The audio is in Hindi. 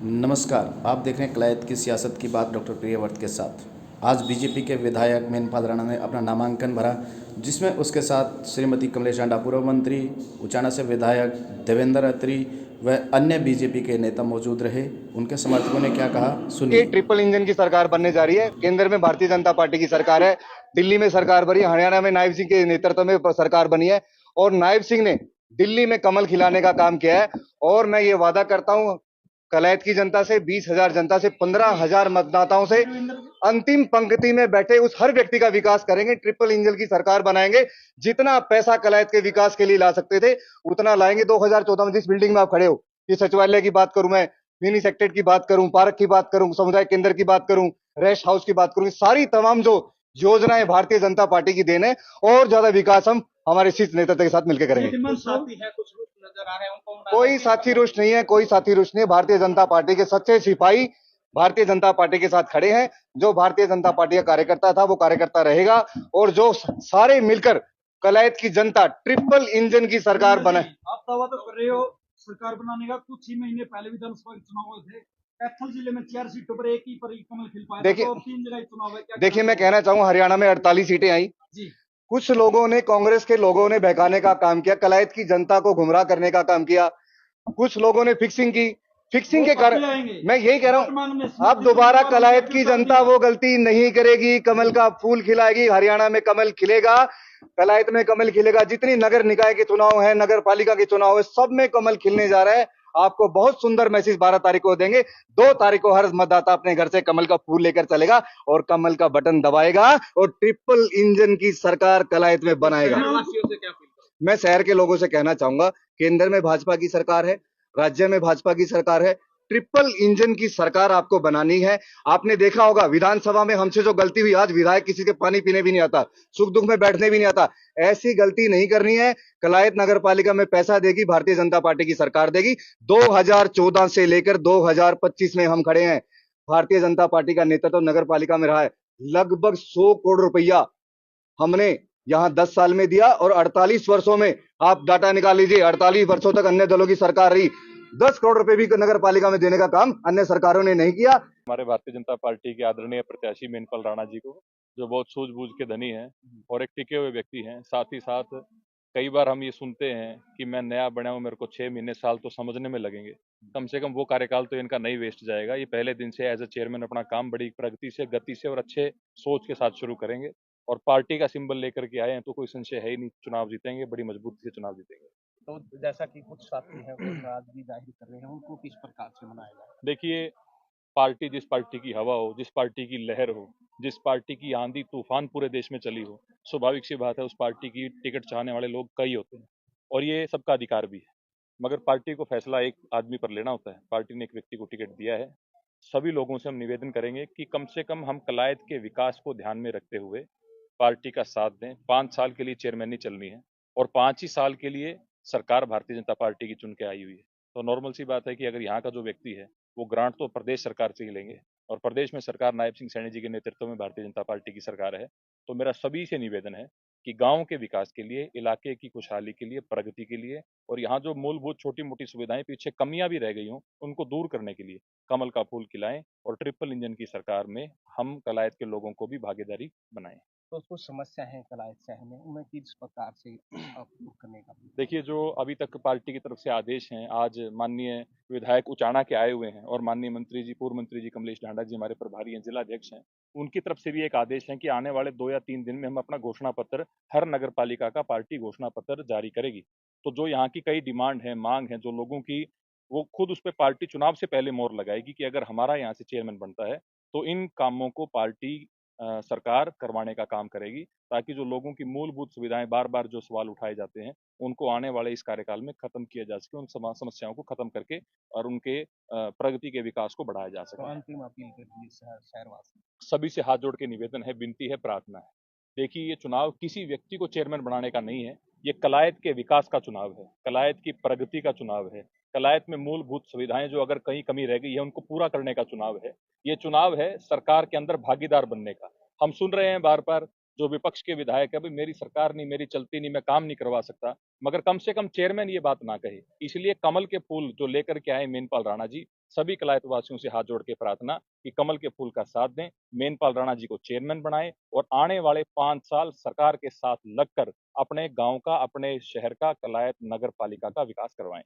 नमस्कार, आप देख रहे हैं कलायत की सियासत की बात डॉक्टर प्रियव्रत के साथ। आज बीजेपी के विधायक मेनपाल राणा ने अपना नामांकन भरा, जिसमें उसके साथ श्रीमती कमलेश आंडा पूर्व मंत्री, उचाना से विधायक देवेंद्र अत्री व अन्य बीजेपी के नेता मौजूद रहे। उनके समर्थकों ने क्या कहा, ये सुनिए। ट्रिपल इंजन की सरकार बनने जा रही है। केंद्र में भारतीय जनता पार्टी की सरकार है, दिल्ली में सरकार बनी, हरियाणा में नायब सिंह के नेतृत्व में सरकार बनी है और नायब सिंह ने दिल्ली में कमल खिलाने का काम किया है। और मैं ये वादा करता हूं कलैत की जनता से, 20,000 जनता से, 15,000 मतदाताओं से, अंतिम पंक्ति में बैठे उस हर व्यक्ति का विकास करेंगे। ट्रिपल इंजन की सरकार बनाएंगे। जितना पैसा कलैत के विकास के लिए ला सकते थे उतना लाएंगे। 2014 में जिस बिल्डिंग में आप खड़े हो, ये सचिवालय की बात करूं, मैं मिनी सेक्रेटरी की बात करूं, पार्क की बात करूं, समुदाय केंद्र की बात करूं, रेस्ट हाउस की बात करूं, सारी तमाम जो योजनाएं भारतीय जनता पार्टी की देन है। और ज्यादा विकास हम हमारे शीर्ष नेतृत्व के साथ मिलकर करेंगे। कोई साथी रुष्ट नहीं है, कोई साथी रुष्ट नहीं है। भारतीय जनता पार्टी के सच्चे सिपाही भारतीय जनता पार्टी के साथ खड़े हैं। जो भारतीय जनता पार्टी का कार्यकर्ता था वो कार्यकर्ता रहेगा और जो सारे मिलकर कलायत की जनता ट्रिपल इंजन की सरकार बने। आप दावा तो कर रहे हो सरकार बनाने का, कुछ ही महीने पहले विधानसभा के चुनाव हुए थे, कैथल जिले में 4 सीटों पर एक ही पर कमल खिल पाया था, तो 3 जगह चुनाव है। देखिए मैं कहना चाहूंगा, हरियाणा में 48 सीटें आई जी। कुछ लोगों ने, कांग्रेस के लोगों ने बहकाने का काम किया, कलायत की जनता को गुमराह करने का काम किया। कुछ लोगों ने फिक्सिंग की, फिक्सिंग के कारण मैं यही कह रहा हूं, अब दोबारा कलायत की जनता वो गलती नहीं करेगी। कमल का फूल खिलाएगी, हरियाणा में कमल खिलेगा, कलायत में कमल खिलेगा। जितनी नगर निकाय के चुनाव है, नगर पालिका के चुनाव है, सब में कमल खिलने जा रहा है। आपको बहुत सुंदर मैसेज 12 तारीख को देंगे। 2 तारीख को हर मतदाता अपने घर से कमल का फूल लेकर चलेगा और कमल का बटन दबाएगा और ट्रिपल इंजन की सरकार कलायत में बनाएगा। मैं शहर के लोगों से कहना चाहूंगा, केंद्र में भाजपा की सरकार है, राज्य में भाजपा की सरकार है, ट्रिपल इंजन की सरकार आपको बनानी है। आपने देखा होगा विधानसभा में हमसे जो गलती हुई, आज विधायक किसी के पानी पीने भी नहीं आता, सुख दुख में बैठने भी नहीं आता। ऐसी गलती नहीं करनी है। कलायत नगर पालिका में पैसा देगी भारतीय जनता पार्टी की सरकार देगी। 2014 से लेकर 2025 में हम खड़े हैं। भारतीय जनता पार्टी का नेतृत्व नगर पालिका में रहा है। लगभग 100 करोड़ रुपया हमने यहां 10 साल में दिया और 48 वर्षों में आप डाटा निकाल लीजिए, 48 वर्षों तक अन्य दलों की सरकार रही। 10 करोड़ रुपए भी नगर पालिका में देने का काम अन्य सरकारों ने नहीं किया। हमारे भारतीय जनता पार्टी के आदरणीय प्रत्याशी मेनपाल राणा जी को, जो बहुत सूझबूझ के धनी हैं और एक टिके हुए व्यक्ति हैं। साथ ही साथ कई बार हम ये सुनते हैं कि मैं नया बना हूं, मेरे को 6 महीने साल तो समझने में लगेंगे। कम से कम वो कार्यकाल तो इनका नहीं वेस्ट जाएगा। ये पहले दिन से एज ए चेयरमैन अपना काम बड़ी प्रगति से, गति से और अच्छे सोच के साथ शुरू करेंगे और पार्टी का सिंबल लेकर के आए हैं तो कोई संशय है ही नहीं, चुनाव जीतेंगे, बड़ी मजबूती से चुनाव जीतेंगे। तो जैसा कि कुछ साथी हैं वो नाराजगी जाहिर कर रहे हैं, उनको किस प्रकार से मनाया जाए? देखिए, पार्टी जिस पार्टी की हवा हो, जिस पार्टी की लहर हो, जिस पार्टी की आंधी तूफान पूरे देश में चली हो, स्वाभाविक सी बात है उस पार्टी की टिकट चाहने वाले लोग कई होते हैं और ये सबका अधिकार भी है। मगर पार्टी को फैसला एक आदमी पर लेना होता है। पार्टी ने एक व्यक्ति को टिकट दिया है। सभी लोगों से हम निवेदन करेंगे कि कम से कम हम कलायत के विकास को ध्यान में रखते हुए पार्टी का साथ दें। 5 साल के लिए चेयरमैनी चलनी है और 5 ही साल के लिए सरकार भारतीय जनता पार्टी की चुन के आई हुई है। तो नॉर्मल सी बात है कि अगर यहाँ का जो व्यक्ति है वो ग्रांट तो प्रदेश सरकार से ही लेंगे और प्रदेश में सरकार नायब सिंह सैनी जी के नेतृत्व में भारतीय जनता पार्टी की सरकार है। तो मेरा सभी से निवेदन है कि गांव के विकास के लिए, इलाके की खुशहाली के लिए, प्रगति के लिए और यहाँ जो मूलभूत छोटी मोटी सुविधाएं, पीछे कमियां भी रह गई हों, उनको दूर करने के लिए कमल का फूल खिलाएं और ट्रिपल इंजन की सरकार में हम कलायत के लोगों को भी भागीदारी बनाएं। तो कुछ समस्या है कलायत शहर में, उन्हें किस प्रकार से दूर करने का? देखिए, जो अभी तक पार्टी की तरफ से आदेश हैं, आज माननीय विधायक उचाना के आए हुए हैं और माननीय मंत्री जी, पूर्व मंत्री जी कमलेश ढांडा जी हमारे प्रभारी हैं, जिला अध्यक्ष हैं, उनकी तरफ से भी एक आदेश है कि आने वाले 2 या 3 दिन में हम अपना घोषणा पत्र, हर नगर पालिका का पार्टी घोषणा पत्र जारी करेगी। तो जो यहाँ की कई डिमांड है, मांग है जो लोगों की, वो खुद उस पर पार्टी चुनाव से पहले मोहर लगाएगी कि अगर हमारा यहाँ से चेयरमैन बनता है तो इन कामों को पार्टी सरकार करवाने का काम करेगी, ताकि जो लोगों की मूलभूत सुविधाएं, बार बार जो सवाल उठाए जाते हैं, उनको आने वाले इस कार्यकाल में खत्म किया जा सके, उन समस्याओं को खत्म करके और उनके प्रगति के विकास को बढ़ाया जा तो सके। अंतिम अपील कर दी शहरवासी। सभी से हाथ जोड़ के निवेदन है, विनती है, प्रार्थना है। देखिए, ये चुनाव किसी व्यक्ति को चेयरमैन बनाने का नहीं है, ये कलायत के विकास का चुनाव है, कलायत की प्रगति का चुनाव है, कलायत में मूलभूत सुविधाएं जो अगर कहीं कमी रह गई है उनको पूरा करने का चुनाव है। ये चुनाव है सरकार के अंदर भागीदार बनने का। हम सुन रहे हैं बार बार जो विपक्ष के विधायक है, भाई मेरी सरकार नहीं, मेरी चलती नहीं, मैं काम नहीं करवा सकता, मगर कम से कम चेयरमैन ये बात ना कहे। इसलिए कमल के फूल जो लेकर के आए मेनपाल राणा जी, सभी कलायत वासियों से हाथ जोड़ के प्रार्थना कि कमल के फूल का साथ दें, मेनपाल राणा जी को चेयरमैन बनाएं और आने वाले 5 साल सरकार के साथ लगकर अपने गांव का, अपने शहर का, कलायत नगर पालिका का विकास करवाएं।